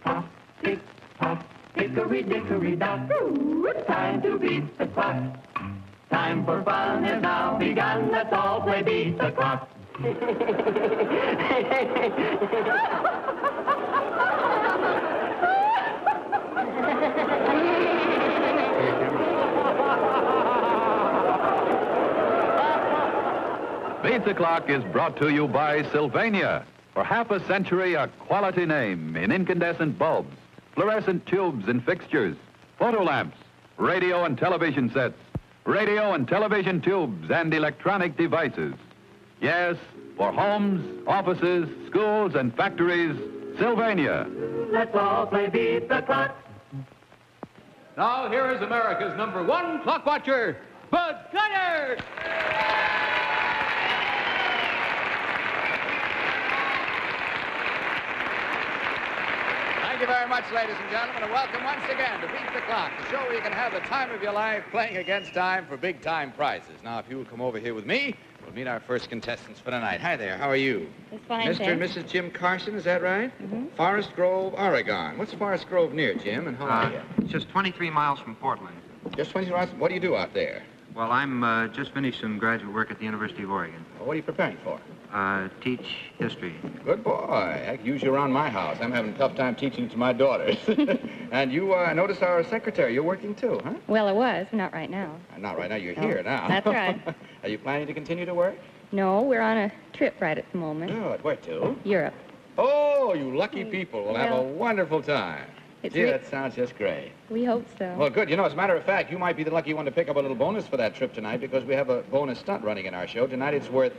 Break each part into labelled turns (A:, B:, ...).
A: tick-tock, tick-tock, hickory-dickory-dock. Time to beat the clock. Time for fun has now begun. Let's all play beat the clock.
B: Beat the Clock is brought to you by Sylvania. For half a century, a quality name in incandescent bulbs, fluorescent tubes and fixtures, photo lamps, radio and television sets, radio and television tubes, and electronic devices. Yes, for homes, offices, schools, and factories, Sylvania.
A: Let's all play beat the clock.
C: Now, here is America's #1 clock watcher, Bud Collyer.
D: Thank you very much, ladies and gentlemen, and welcome once again to Beat the Clock, the show where you can have the time of your life playing against time for big-time prizes. Now, if you will come over here with me, we'll meet our first contestants for tonight. Hi there, how are you?
E: It's fine,
D: Mr. and Mrs. Jim Carson, is that right?
E: Mm-hmm.
D: Forest Grove, Oregon. What's Forest Grove near, Jim, and how are you?
F: It's just 23 miles from Portland.
D: Just 20 miles? What do you do out there?
F: Well, I'm just finished some graduate work at the University of Oregon.
D: Well, what are you preparing for?
F: Teach history.
D: Good boy. I can use you around my house. I'm having a tough time teaching it to my daughters. And you, notice our secretary. You're working too, huh?
E: Well, I was. Not right now.
D: Not right now. You're here now.
E: That's right.
D: Are you planning to continue to work?
E: No, we're on a trip right at the moment.
D: Good. Where to?
E: Europe.
D: Oh, you lucky people. We'll have a wonderful time. Gee, that sounds just great.
E: We hope so.
D: Well, good. You know, as a matter of fact, you might be the lucky one to pick up a little bonus for that trip tonight because we have a bonus stunt running in our show. Tonight it's worth,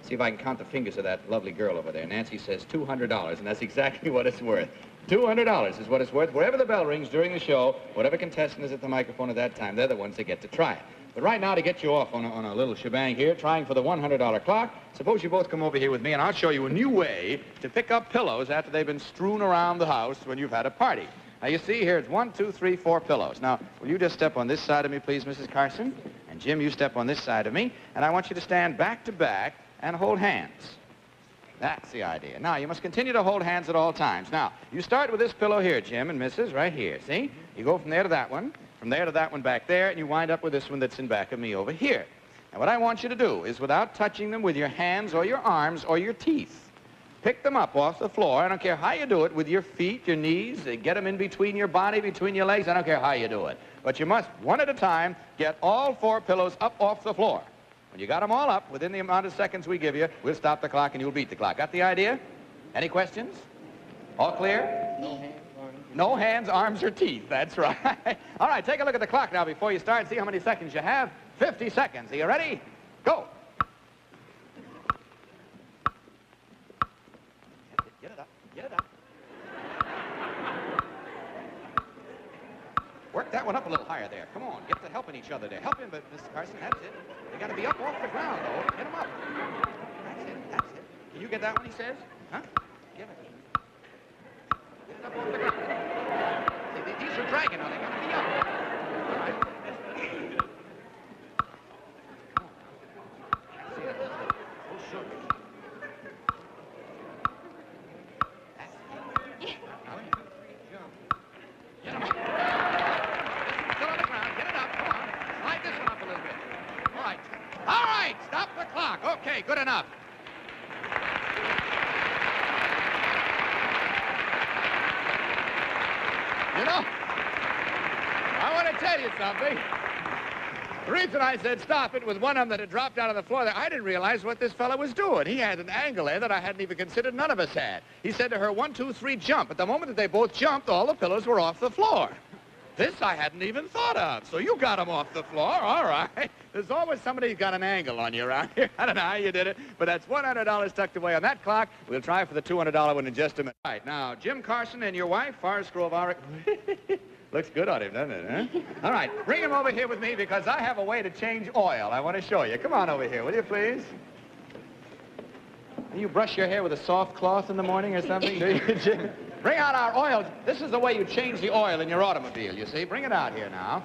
D: see if I can count the fingers of that lovely girl over there. Nancy says $200, and that's exactly what it's worth. $200 is what it's worth. Wherever the bell rings during the show, whatever contestant is at the microphone at that time, they're the ones that get to try it. But right now, to get you off on a little shebang here, trying for the $100 clock, suppose you both come over here with me, and I'll show you a new way to pick up pillows after they've been strewn around the house when you've had a party. Now, you see here, it's 1, 2, 3, 4 pillows. Now, will you just step on this side of me, please, Mrs. Carson? And Jim, you step on this side of me, and I want you to stand back to back and hold hands. That's the idea. Now, you must continue to hold hands at all times. Now, you start with this pillow here, Jim and Mrs., right here, see? You go from there to that one, from there to that one back there, and you wind up with this one that's in back of me over here. And what I want you to do is, without touching them with your hands or your arms or your teeth, pick them up off the floor. I don't care how you do it, with your feet, your knees, get them in between your body, between your legs. I don't care how you do it. But you must, one at a time, get all 4 pillows up off the floor. When you got them all up, within the amount of seconds we give you, we'll stop the clock and you'll beat the clock. Got the idea? Any questions? All clear?
F: No hands, arms.
D: No hands, arms, or teeth. That's right. All right, take a look at the clock now before you start. See how many seconds you have. 50 seconds. Are you ready? Go. Get it up. Get it up. Work that one up a little higher there. Come on, get to helping each other there. Help him, but Mr. Carson, that's it. They got to be up off the ground, though. Get them up. That's it, that's it. Can you get that one, he says? Huh? Give it. Get it up off the ground. See, these are dragging now. They got to be up. All right. That's it. Oh, sure. That's it. Now, 1, 2, 3, jump. Get them up. Still on the ground. Get it up. Come on. Slide this one up a little bit. All right. All right. Stop the clock. Okay, good enough. You know, I want to tell you something. The reason I said stop it was one of them that had dropped out of the floor there. I didn't realize what this fella was doing. He had an angle there that I hadn't even considered. None of us had. He said to her, 1, 2, 3, jump. At the moment that they both jumped, all the pillows were off the floor. This I hadn't even thought of. So you got them off the floor. All right. There's always somebody who's got an angle on you around here. I don't know how you did it, but that's $100 tucked away on that clock. We'll try for the $200 one in just a minute. All right, now, Jim Carson and your wife, Forest Grove, Oregon. Looks good on him, doesn't it, huh? All right, bring him over here with me because I have a way to change oil. I want to show you. Come on over here, will you, please? Do you brush your hair with a soft cloth in the morning or something? Do you, Jim? Bring out our oil. This is the way you change the oil in your automobile, you see. Bring it out here now.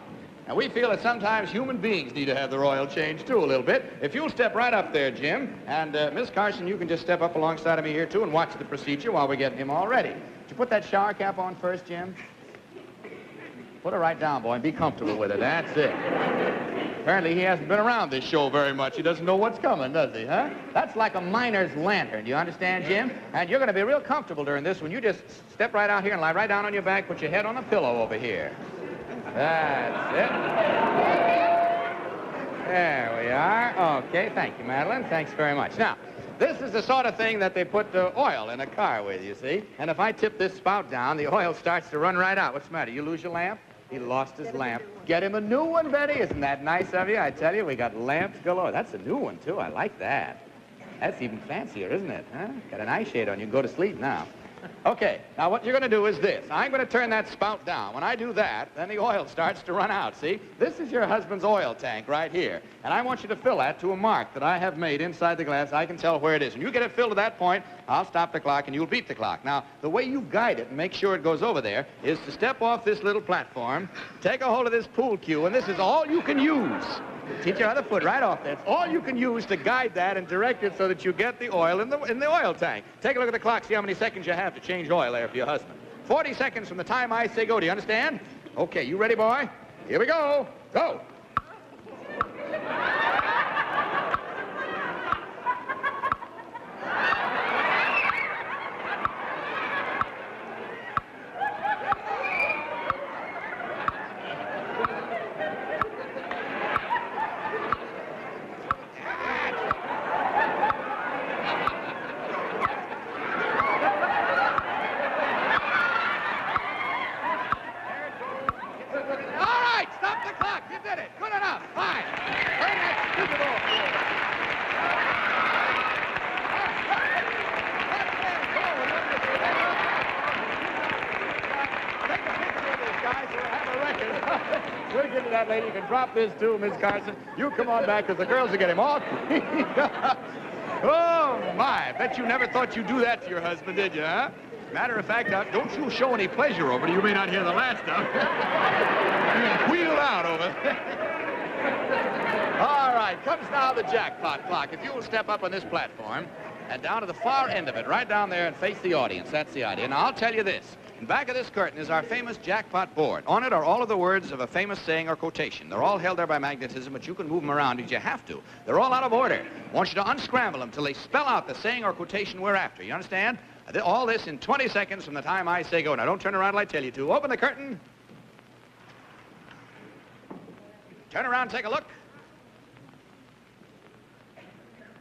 D: And we feel that sometimes human beings need to have their oil changed, too, a little bit. If you'll step right up there, Jim, and Miss Carson, you can just step up alongside of me here, too, and watch the procedure while we're getting him all ready. Did you put that shower cap on first, Jim? Put it right down, boy, and be comfortable with it. That's it. Apparently, he hasn't been around this show very much. He doesn't know what's coming, does he, huh? That's like a miner's lantern. Do you understand, Jim? And you're going to be real comfortable during this when you just step right out here and lie right down on your back, put your head on a pillow over here. That's it. There we are. Okay, thank you, Madeline. Thanks very much. Now, this is the sort of thing that they put oil in a car with, you see. And if I tip this spout down, the oil starts to run right out. What's the matter? You lose your lamp? He lost his lamp. Get him a new one, Betty. Isn't that nice of you? I tell you, we got lamps galore. That's a new one, too. I like that. That's even fancier, isn't it? Huh? Got an eye shade on. You can go to sleep now. Okay, now what you're going to do is this. I'm going to turn that spout down. When I do that, then the oil starts to run out, see? This is your husband's oil tank right here. And I want you to fill that to a mark that I have made inside the glass. I can tell where it is. When you get it filled to that point, I'll stop the clock and you'll beat the clock. Now, the way you guide it and make sure it goes over there is to step off this little platform, take a hold of this pool cue, and this is all you can use. Teach your other foot right off there. It's all you can use to guide that and direct it so that you get the oil in the oil tank. Take a look at the clock, see how many seconds you have to change oil there for your husband. 40 seconds from the time I say go. Do you understand? Okay, you ready, boy? Here we go. Go. Lady, you can drop this too, Miss Carson. You come on back, because the girls will get him all cleaned up. Oh, my. Bet you never thought you'd do that to your husband, did you, huh? Matter of fact, don't you show any pleasure over it. You may not hear the last of it. You can wheel out over there. All right, comes now the jackpot clock. If you will step up on this platform and down to the far end of it, right down there, and face the audience. That's the idea. Now, I'll tell you this. In back of this curtain is our famous jackpot board. On it are all of the words of a famous saying or quotation. They're all held there by magnetism, but you can move them around because you have to. They're all out of order. I want you to unscramble them till they spell out the saying or quotation we're after. You understand? All this in 20 seconds from the time I say go. Now, don't turn around till I tell you to. Open the curtain. Turn around, take a look.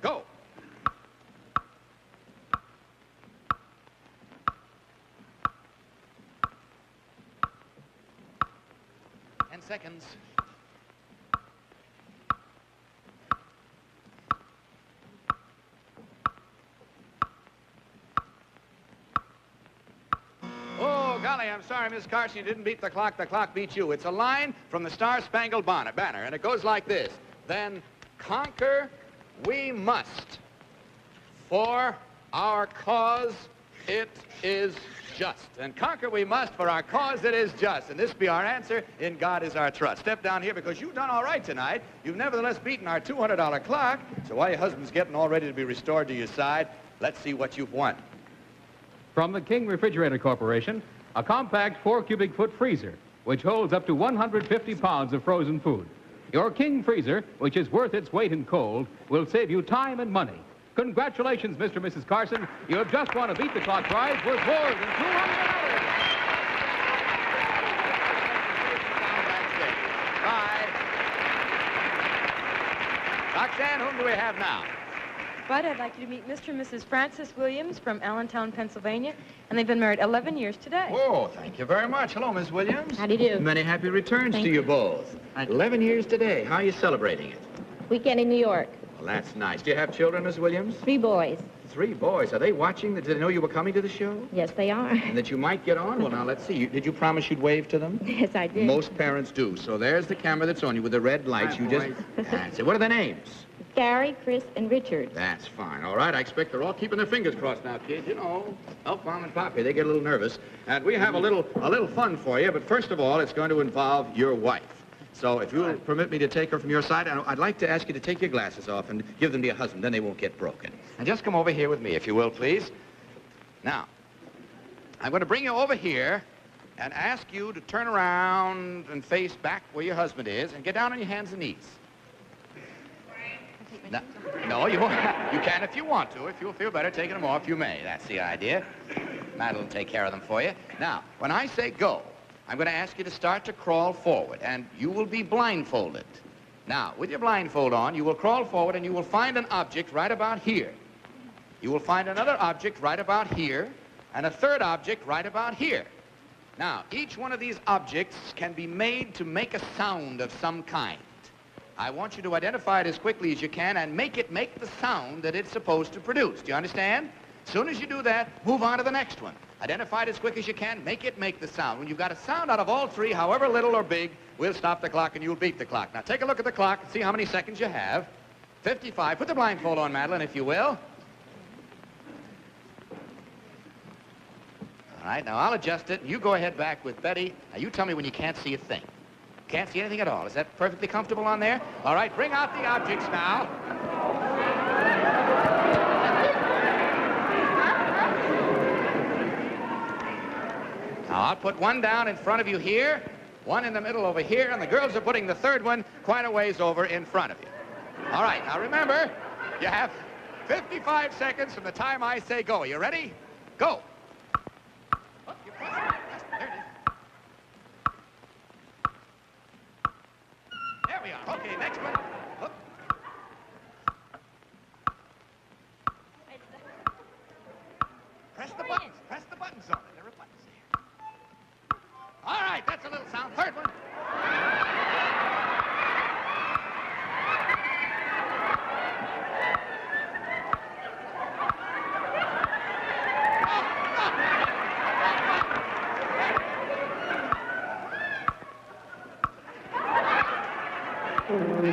D: Go. Seconds. Oh, golly, I'm sorry, Miss Carson, you didn't beat the clock. The clock beat you. It's a line from the Star-Spangled Banner, and it goes like this. Then conquer we must. For our cause it is just. And conquer we must, for our cause it is just. And this be our answer, in God is our trust. Step down here because you've done all right tonight. You've nevertheless beaten our $200 clock. So while your husband's getting all ready to be restored to your side, let's see what you've won.
C: From the King Refrigerator Corporation, a compact 4-cubic-foot freezer, which holds up to 150 pounds of frozen food. Your King freezer, which is worth its weight in cold, will save you time and money. Congratulations, Mr. and Mrs. Carson. You have just won a Beat the Clock prize worth more than $200.
D: Bye. Roxanne, whom do we have now?
G: Bud, I'd like you to meet Mr. and Mrs. Francis Williams from Allentown, Pennsylvania, and they've been married 11 years today.
D: Oh, thank you very much. Hello, Miss Williams.
E: How do you do?
D: Many happy returns to you both. 11 years today. How are you celebrating it?
E: Weekend in New York.
D: Well, that's nice. Do you have children, Miss Williams?
E: 3 boys.
D: 3 boys. Are they watching? Did they know you were coming to the show?
E: Yes, they are.
D: And that you might get on? Well, now, let's see. Did you promise you'd wave to them?
E: Yes, I did.
D: Most parents do. So there's the camera that's on you with the red lights. You just... That's it. What are their names?
E: Gary, Chris, and Richard.
D: That's fine. All right, I expect they're all keeping their fingers crossed now, kids. You know, help Mom and Pop here. They get a little nervous. And we have a little fun for you, but first of all, it's going to involve your wife. So if you'll permit me to take her from your side, I'd like to ask you to take your glasses off and give them to your husband. Then they won't get broken. And just come over here with me, if you will, please. Now, I'm going to bring you over here and ask you to turn around and face back where your husband is and get down on your hands and knees. No, you won't. You can if you want to. If you'll feel better taking them off, you may. That's the idea. Madeline will take care of them for you. Now, when I say go, I'm going to ask you to start to crawl forward, and you will be blindfolded. Now, with your blindfold on, you will crawl forward, and you will find an object right about here. You will find another object right about here, and a third object right about here. Now, each one of these objects can be made to make a sound of some kind. I want you to identify it as quickly as you can and make it make the sound that it's supposed to produce. Do you understand? As soon as you do that, move on to the next one. Identify it as quick as you can, make it make the sound. When you've got a sound out of all three, however little or big, we'll stop the clock and you'll beat the clock. Now, take a look at the clock and see how many seconds you have. 55. Put the blindfold on, Madeline, if you will. All right, now I'll adjust it, and you go ahead back with Betty. Now, you tell me when you can't see a thing. Can't see anything at all. Is that perfectly comfortable on there? All right, bring out the objects now. Now, I'll put one down in front of you here, one in the middle over here, and the girls are putting the third one quite a ways over in front of you. All right, now remember, you have 55 seconds from the time I say go. Are you ready? Go. Look, you press it. There it is. There we are. Okay, next one. Look. Press the buttons. Press the buttons on it. There are buttons there. All right, that's a little sound. Third one. Take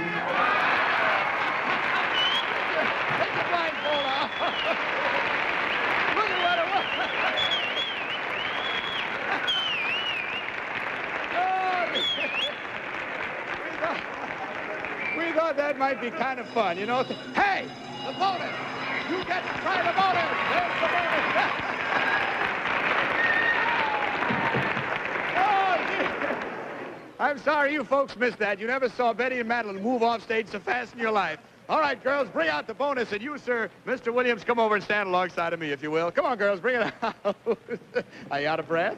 D: the blindfold off. Look at what it was. We thought that might be kind of fun, you know. Hey, the bonus. You get to try the bonus. There's the bonus. I'm sorry you folks missed that. You never saw Betty and Madeline move off stage so fast in your life. All right, girls, bring out the bonus. And you, sir, Mr. Williams, come over and stand alongside of me, if you will. Come on, girls, bring it out. Are you out of breath?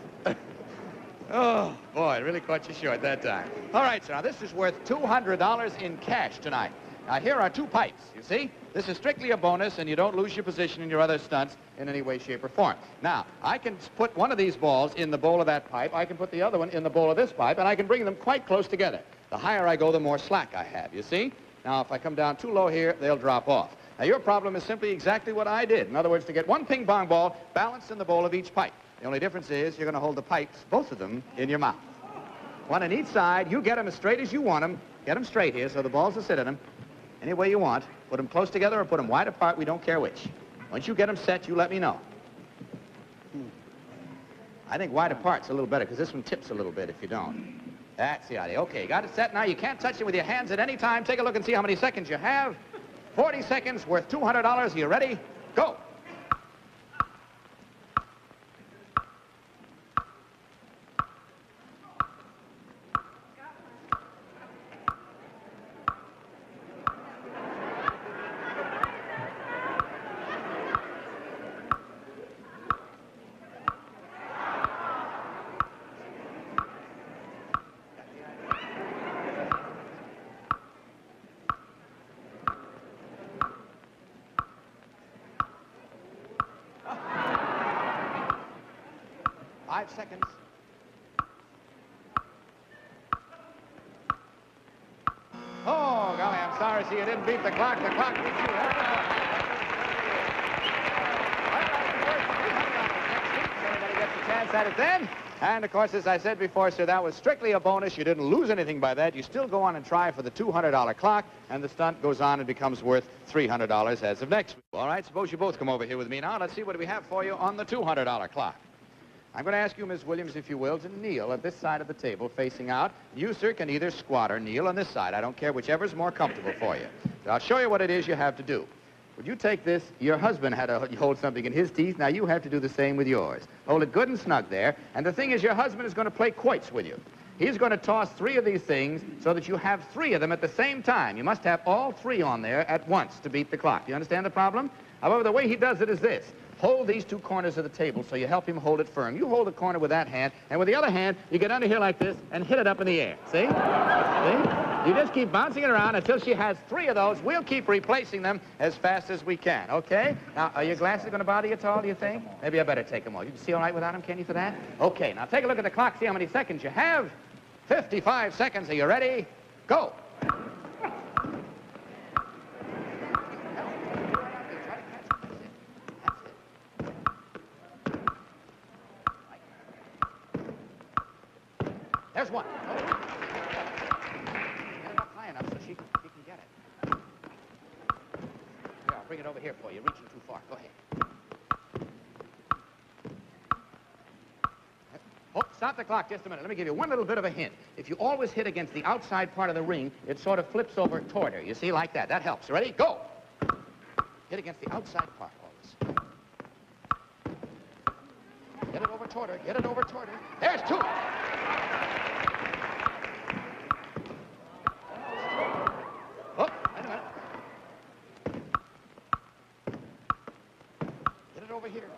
D: Oh, boy, it really caught you short that time. All right, sir, now this is worth $200 in cash tonight. Now, here are two pipes, you see? This is strictly a bonus, and you don't lose your position in your other stunts in any way, shape, or form. Now, I can put one of these balls in the bowl of that pipe. I can put the other one in the bowl of this pipe, and I can bring them quite close together. The higher I go, the more slack I have, you see? Now, if I come down too low here, they'll drop off. Now, your problem is simply exactly what I did. In other words, to get one ping-pong ball balanced in the bowl of each pipe. The only difference is you're going to hold the pipes, both of them, in your mouth. One on each side. You get them as straight as you want them. Get them straight here so the balls will sit in them. Any way you want. Put them close together or put them wide apart. We don't care which. Once you get them set, you let me know. I think wide apart's a little better because this one tips a little bit if you don't. That's the idea. Okay, got it set now. You can't touch it with your hands at any time. Take a look and see how many seconds you have. 40 seconds worth $200. Are you ready? Go. Seconds. Oh, golly, I'm sorry. See, you didn't beat the clock. The clock beat you. Everybody gets a chance at it then. And, of course, as I said before, sir, that was strictly a bonus. You didn't lose anything by that. You still go on and try for the $200 clock, and the stunt goes on and becomes worth $300 as of next week. All right, suppose you both come over here with me now. Let's see what we have for you on the $200 clock. I'm going to ask you, Miss Williams, if you will, to kneel at this side of the table, facing out. You, sir, can either squat or kneel on this side. I don't care, whichever's more comfortable for you. So I'll show you what it is you have to do. Would you take this? Your husband had to hold something in his teeth. Now you have to do the same with yours. Hold it good and snug there. And the thing is, your husband is going to play quoits with you. He's going to toss 3 of these things so that you have 3 of them at the same time. You must have all 3 on there at once to beat the clock. Do you understand the problem? However, the way he does it is this. Hold these 2 corners of the table so you help him hold it firm. You hold the corner with that hand, and with the other hand, you get under here like this and hit it up in the air. See? See? You just keep bouncing it around until she has 3 of those. We'll keep replacing them as fast as we can, okay? Now, are your glasses going to bother you at all, do you think? Maybe I better take them off. You can see all right without them, can you, for that? Okay, now take a look at the clock, see how many seconds you have. 55 seconds. Are you ready? Go. There's one. Get it up high enough so she can get it. Here, I'll bring it over here for you. Reaching too far. Go ahead. Oh, stop the clock just a minute. Let me give you one little bit of a hint. If you always hit against the outside part of the ring, it sort of flips over toward her. You see, like that. That helps. Ready? Go. Hit against the outside part always. Get it over toward her. Get it over toward her. There's 2. Oh, wait a minute. Get it over here.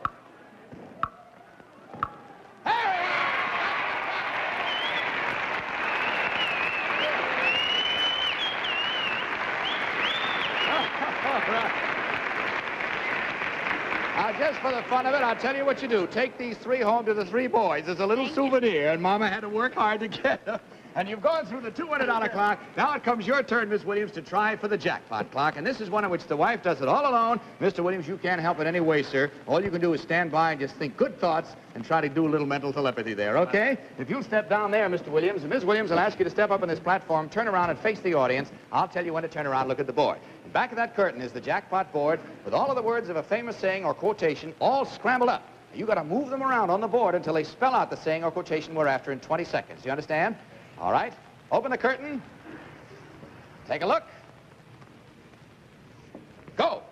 D: Just for the fun of it, I'll tell you what you do. Take these 3 home to the 3 boys as a little souvenir, and Mama had to work hard to get them. And you've gone through the $200 clock. Now it comes your turn, Miss Williams, to try for the jackpot clock. And this is one in which the wife does it all alone. Mr. Williams, you can't help it any way, sir. All you can do is stand by and just think good thoughts and try to do a little mental telepathy there, okay? If you'll step down there, Mr. Williams, and Miss Williams will ask you to step up on this platform, turn around and face the audience. I'll tell you when to turn around and look at the board. And back of that curtain is the jackpot board with all of the words of a famous saying or quotation all scrambled up. You got to move them around on the board until they spell out the saying or quotation we're after in 20 seconds. You understand? All right. Open the curtain. Take a look. Go.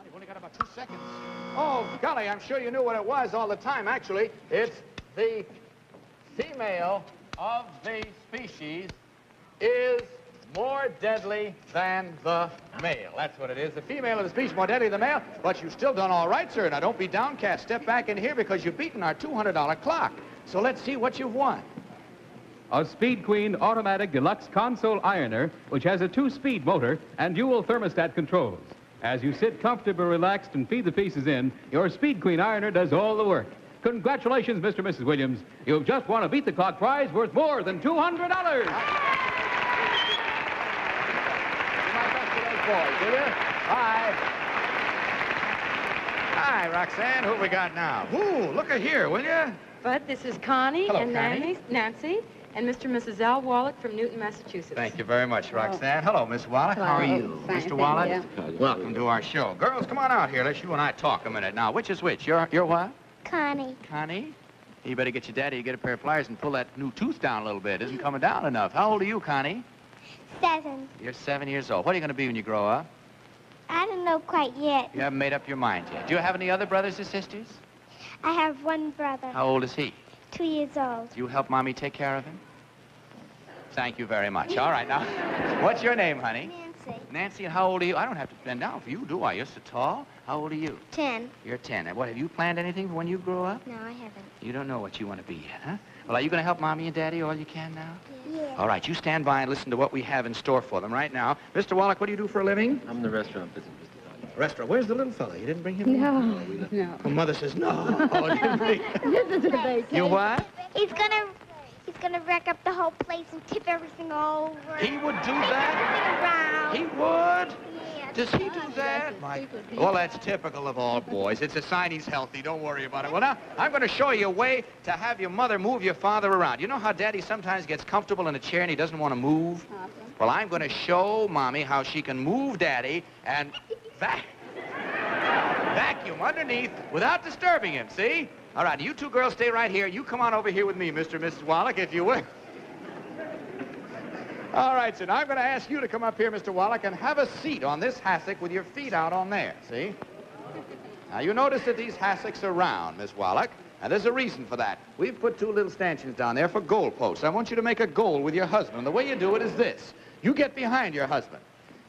D: You've only got about 2 seconds. Oh, golly, I'm sure you knew what it was all the time, actually. It's the female of the species is more deadly than the male. That's what it is. The female of the species more deadly than the male. But you've still done all right, sir. Now, don't be downcast. Step back in here because you've beaten our $200 clock. So let's see what you've won.
C: A Speed Queen automatic deluxe console ironer, which has a 2-speed motor and dual thermostat controls. As you sit comfortable, relaxed, and feed the pieces in, your Speed Queen ironer does all the work. Congratulations, Mr. and Mrs. Williams. You've just won a Beat the Clock prize worth more than $200.
D: Do my best for those boys, will you? Bye. Hi, Roxanne. Who we got now? Ooh, look at here, will you?
G: Bud, this is Connie.
D: Hello,
G: and
D: Connie.
G: Nancy and Mr. and Mrs. Al Wallach from Newton, Massachusetts.
D: Thank you very much, Roxanne. Hello, Miss Wallach. How are you?
E: Fine,
D: Mr.
E: thank
D: Wallach?
E: you.
D: Welcome to our show. Girls, come on out here. Let's you and I talk a minute. Now, which is which? You're what?
H: Connie.
D: Connie? You better get your daddy to get a pair of pliers and pull that new tooth down a little bit. It isn't coming down enough. How old are you, Connie?
H: 7.
D: You're 7 years old. What are you going to be when you grow up?
H: I don't know quite yet.
D: You haven't made up your mind yet. Do you have any other brothers or sisters?
H: I have one brother,
D: How old is he?
H: 2 years old.
D: Do you help Mommy take care of him? Thank you very much. All right, now, what's your name, honey?
H: Nancy.
D: Nancy, and how old are you? I don't have to bend down for you, do I? You're so tall. How old are you?
H: 10.
D: You're 10. And what, have you planned anything for when you grow up?
H: No, I haven't.
D: You don't know what you want to be yet, huh? Well, are you going to help Mommy and Daddy all you can now?
H: Yeah.
D: All right, you stand by and listen to what we have in store for them right now. Mr. Wallach, what do you do for a living?
I: I'm the restaurant business, Mr. Collyer.
D: Restaurant. Where's the little fella? You didn't bring him in?
E: No.
D: Oh, Mother says no. Oh, didn't bring
E: This is a vacation.
D: You what?
H: He's gonna wreck up the whole place and tip everything over.
D: He would do that?
H: Everything around.
D: He would?
H: Yeah.
D: Does he do that? Well, that's typical of all boys. It's a sign he's healthy. Don't worry about it. Well, now, I'm going to show you a way to have your mother move your father around. You know how Daddy sometimes gets comfortable in a chair and he doesn't want to move? Well, I'm going to show Mommy how she can move Daddy and vacuum underneath without disturbing him, see? All right, you two girls stay right here. You come on over here with me, Mr. and Mrs. Wallach, if you will. All right, so now I'm going to ask you to come up here, Mr. Wallach, and have a seat on this hassock with your feet out on there, see? Now, you notice that these hassocks are round, Miss Wallach, and there's a reason for that. We've put two little stanchions down there for goal posts. I want you to make a goal with your husband. The way you do it is this. You get behind your husband,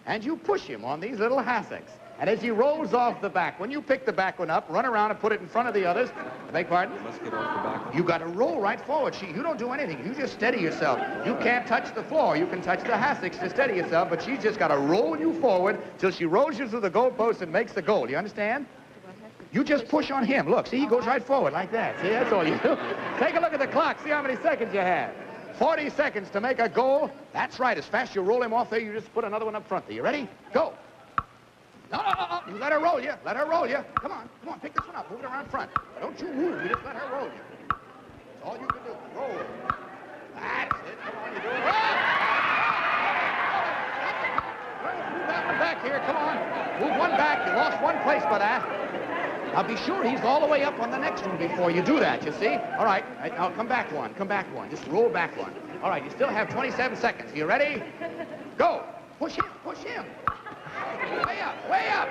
D: and you push him on these little hassocks. And as he rolls off the back, when you pick the back one up, run around and put it in front of the others. Beg pardon?
I: Let's get off the back one.
D: You got to roll right forward. You don't do anything. You just steady yourself. You can't touch the floor. You can touch the hassocks to steady yourself, but she's just got to roll you forward till she rolls you through the goal post and makes the goal. You understand? You just push on him. Look, see, he goes right forward like that. See, that's all you do. Take a look at the clock. See how many seconds you have. 40 seconds to make a goal. That's right. As fast as you roll him off there, you just put another one up front there. You ready? Go. No. You let her roll you. Let her roll you. Come on. Pick this one up. Move it around front. Don't you move. You just let her roll you. That's all you can do. Roll. That's it. Come on. You do it. Move that one back here. Come on. Move one back. You lost one place by that. Now, be sure he's all the way up on the next one before you do that, you see? All right. Now, come back one. Come back one. Just roll back one. All right. You still have 27 seconds. You ready? Go. Push him. Push him. Way up, way up.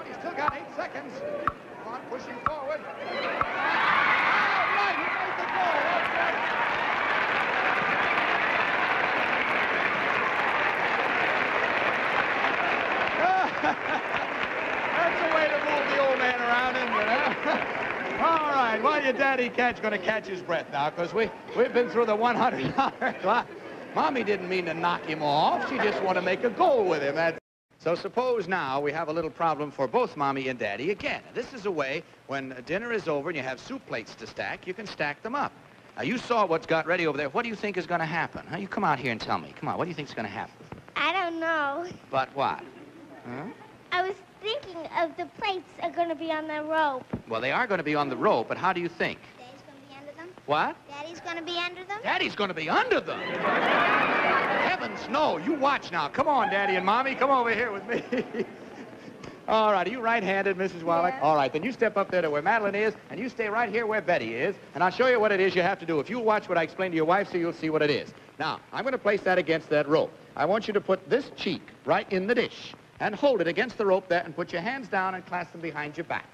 D: He's still got 8 seconds. Come on, pushing forward. All right, he made the goal. That's the way to move the old man around, isn't it, huh? All right, well, your daddy cat's going to catch his breath now, because we've been through the $100 clock. Mommy didn't mean to knock him off. She just wanted to make a goal with him. So suppose now we have a little problem for both Mommy and Daddy again. This is a way, when dinner is over and you have soup plates to stack, you can stack them up. Now, you saw what's got ready over there. What do you think is going to happen? Huh? You come out here and tell me. Come on, what do you think is going to happen?
H: I don't know.
D: But what? Huh?
H: I was thinking of the plates are going to be on the rope.
D: Well, they are going to be on the rope, but how do you think?
H: Daddy's going to be under them?
D: What?
H: Daddy's going to be under them?
D: Daddy's going to be under them. Heavens, no. You watch now. Come on, Daddy and Mommy. Come over here with me. All right. Are you right-handed, Mrs. Wallach?
H: Yeah.
D: All right. Then you step up there to where Madeline is, and you stay right here where Betty is, and I'll show you what it is you have to do. If you watch what I explained to your wife, so you'll see what it is. Now, I'm going to place that against that rope. I want you to put this cheek right in the dish and hold it against the rope there and put your hands down and clasp them behind your back.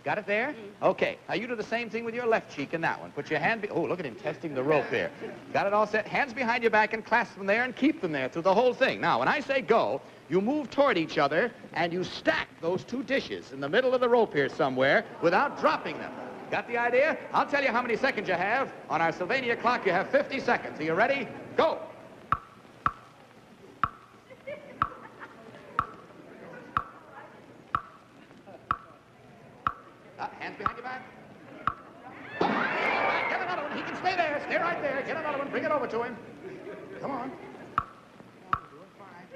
D: Got it there? Okay. Now, you do the same thing with your left cheek in that one. Put your hand... Oh, look at him testing the rope here. Got it all set? Hands behind your back and clasp them there and keep them there through the whole thing. Now, when I say go, you move toward each other and you stack those two dishes in the middle of the rope here somewhere without dropping them. Got the idea? I'll tell you how many seconds you have. On our Sylvania clock, you have 50 seconds. Are you ready? Go! Hands behind your back. All right, get another one. He can stay there. Stay right there. Get another one. Bring it over to him. Come on. You're doing fine.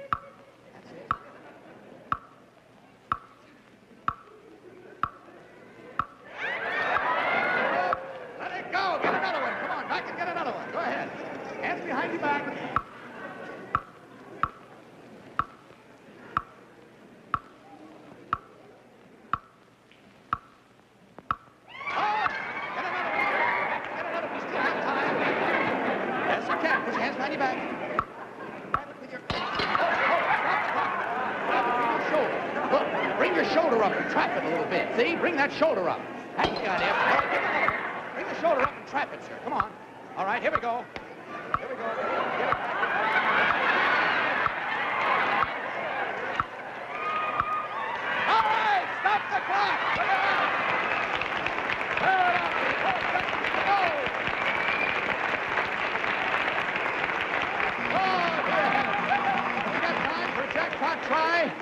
D: That's it. Let it go. Get another one. Come on. Back and get another one. Go ahead. Hands behind your back. See? Bring that shoulder up. That's the idea. All right, give it another one. Bring the shoulder up and trap it, sir. Come on. All right, here we go. Here we go. Get it back. All right, stop the clock. Look at that. Turn it up. 12 seconds to go. Oh, we got time for a jackpot try.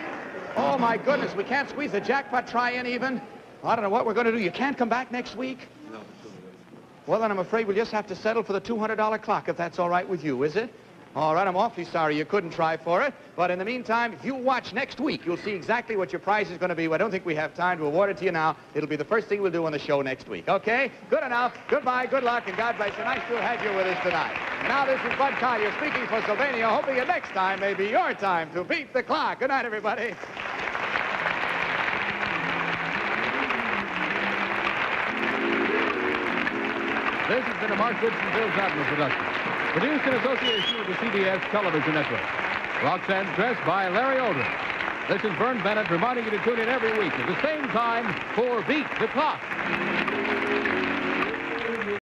D: Oh, my goodness, we can't squeeze the jackpot try-in even? I don't know what we're going to do. You can't come back next week?
I: No.
D: Well, then I'm afraid we'll just have to settle for the $200 clock, if that's all right with you, is it? All right, I'm awfully sorry you couldn't try for it. But in the meantime, if you watch next week, you'll see exactly what your prize is going to be. I don't think we have time to award it to you now. It'll be the first thing we'll do on the show next week, okay? Good enough. Goodbye, good luck, and God bless you. Nice to have you with us tonight. And now this is Bud Collyer speaking for Sylvania, hoping that next time may be your time to beat the clock. Good night, everybody.
C: This has been a Mark Goodson-Todman production. Produced in association with the CBS Television Network. Roxanne Dress by Larry Oldham. This is Vern Bennett reminding you to tune in every week at the same time for Beat the Clock.